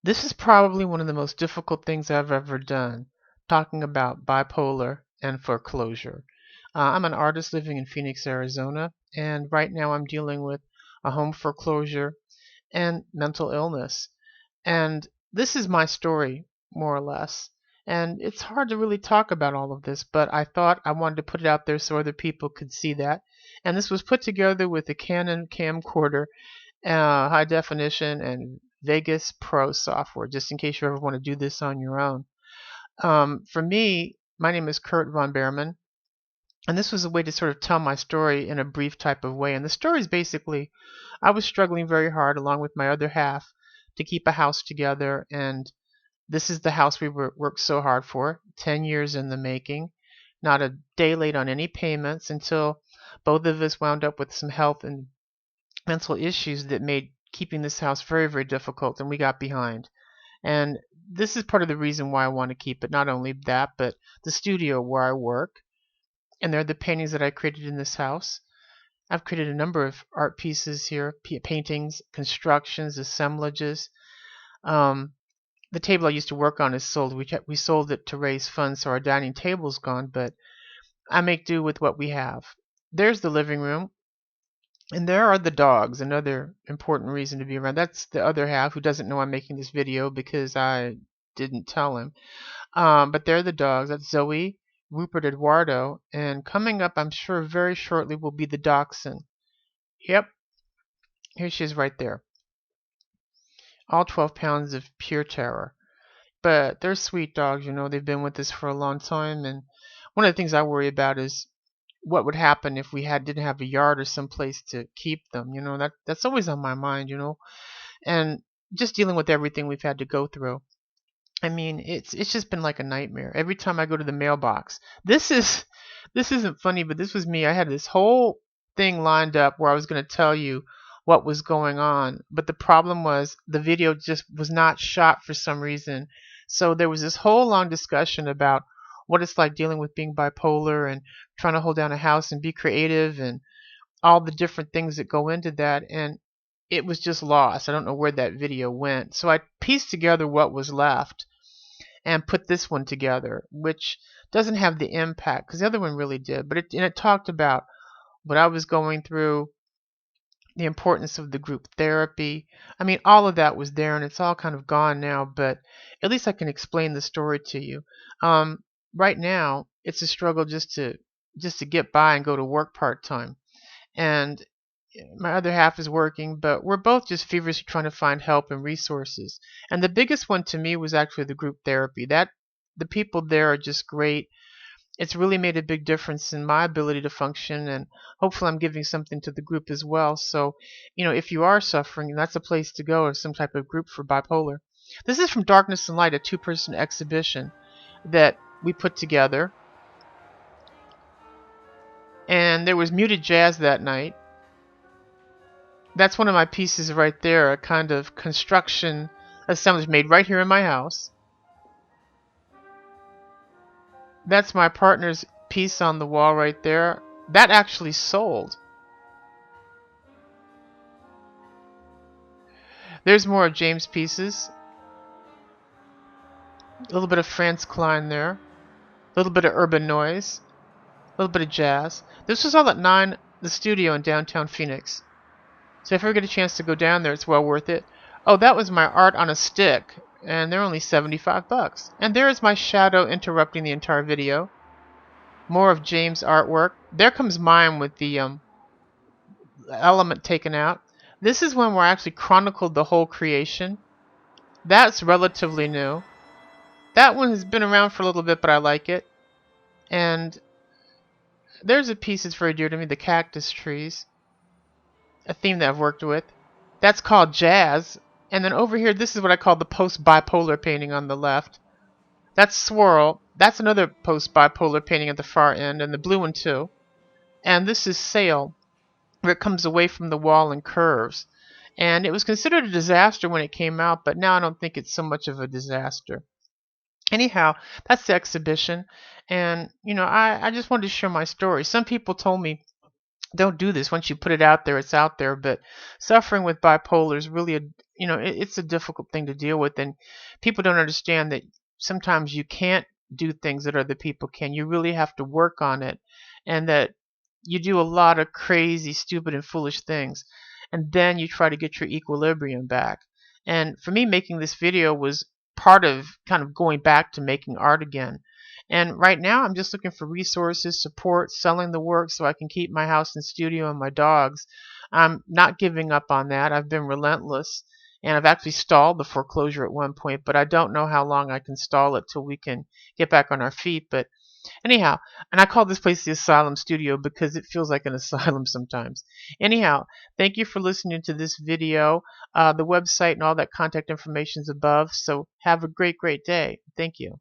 This is probably one of the most difficult things I've ever done, talking about bipolar and foreclosure. I'm an artist living in Phoenix, Arizona, and right now I'm dealing with a home foreclosure and mental illness. And this is my story, more or less. And it's hard to really talk about all of this, but I thought I wanted to put it out there so other people could see that. And this was put together with a Canon camcorder, high definition, and Vegas Pro software, just in case you ever want to do this on your own. For me, my name is Kurt von Behrman, and this was a way to sort of tell my story in a brief type of way. And the story is basically, I was struggling very hard along with my other half to keep a house together, and this is the house we worked so hard for, 10 years in the making, not a day late on any payments until both of us wound up with some health and mental issues that made keeping this house very, very difficult, and we got behind. And this is part of the reason why I want to keep it. Not only that, but the studio where I work, and they're the paintings that I created in this house. I've created a number of art pieces here, paintings, constructions, assemblages. Um, the table I used to work on is sold. We sold it to raise funds, so our dining table's gone, but I make do with what we have. There's the living room. And there are the dogs, another important reason to be around. That's the other half who doesn't know I'm making this video because I didn't tell him. But there are the dogs. That's Zoe, Rupert, Eduardo. And coming up, I'm sure very shortly, will be the dachshund. Yep, here she is right there. All 12 pounds of pure terror. But they're sweet dogs, they've been with us for a long time. And one of the things I worry about is what would happen if we didn't have a yard or some place to keep them. That's always on my mind. And just dealing with everything we've had to go through. I mean, it's just been like a nightmare. Every time I go to the mailbox, this isn't funny, but this was me. I had this whole thing lined up where I was going to tell you what was going on, but the problem was the video just was not shot for some reason. So there was this whole long discussion about what it's like dealing with being bipolar and trying to hold down a house and be creative and all the different things that go into that, and it was just lost. I don't know where that video went. So I pieced together what was left and put this one together, which doesn't have the impact because the other one really did. But it talked about what I was going through, the importance of the group therapy. I mean, all of that was there, and it's all kind of gone now. But at least I can explain the story to you. Right now, it's a struggle just to get by and go to work part time. And my other half is working, but we're both just feverishly trying to find help and resources. And the biggest one to me was actually the group therapy. The people there are just great. It's really made a big difference in my ability to function, and hopefully I'm giving something to the group as well. So, if you are suffering, that's a place to go, or some type of group for bipolar. This is from Darkness and Light, a 2-person exhibition that we put together. And there was muted jazz that night. That's one of my pieces right there, a kind of construction assemblage made right here in my house. That's my partner's piece on the wall right there. That actually sold. There's more of James' pieces. A little bit of Franz Klein there. A little bit of urban noise. A little bit of jazz. This was all at 9, the studio in downtown Phoenix. So if you ever get a chance to go down there, it's well worth it. Oh, that was my art on a stick, and they're only 75 bucks. And there is my shadow interrupting the entire video. More of James' artwork. There comes mine with the element taken out. This is when I actually chronicled the whole creation. That's relatively new. That one has been around for a little bit, but I like it. And there's a piece that's very dear to me, the cactus trees. A theme that I've worked with. That's called jazz. And then over here, this is what I call the post-bipolar painting on the left. That's Swirl. That's another post-bipolar painting at the far end, and the blue one too. And this is Sail, where it comes away from the wall and curves. And it was considered a disaster when it came out, but now I don't think it's so much of a disaster. Anyhow, that's the exhibition. And, I just wanted to share my story. Some people told me, don't do this. Once you put it out there, it's out there. But suffering with bipolar is really it's a difficult thing to deal with, and people don't understand that sometimes you can't do things that other people can. You really have to work on it, and that you do a lot of crazy, stupid, and foolish things, and then you try to get your equilibrium back. And for me, making this video was part of kind of going back to making art again. And right now, I'm just looking for resources, support, selling the work so I can keep my house and studio and my dogs. I'm not giving up on that. I've been relentless, and I've actually stalled the foreclosure at one point, but I don't know how long I can stall it till we can get back on our feet. But anyhow, and I call this place the Asylum Studio because it feels like an asylum sometimes. Anyhow, thank you for listening to this video. The website and all that contact information is above, so have a great, great day. Thank you.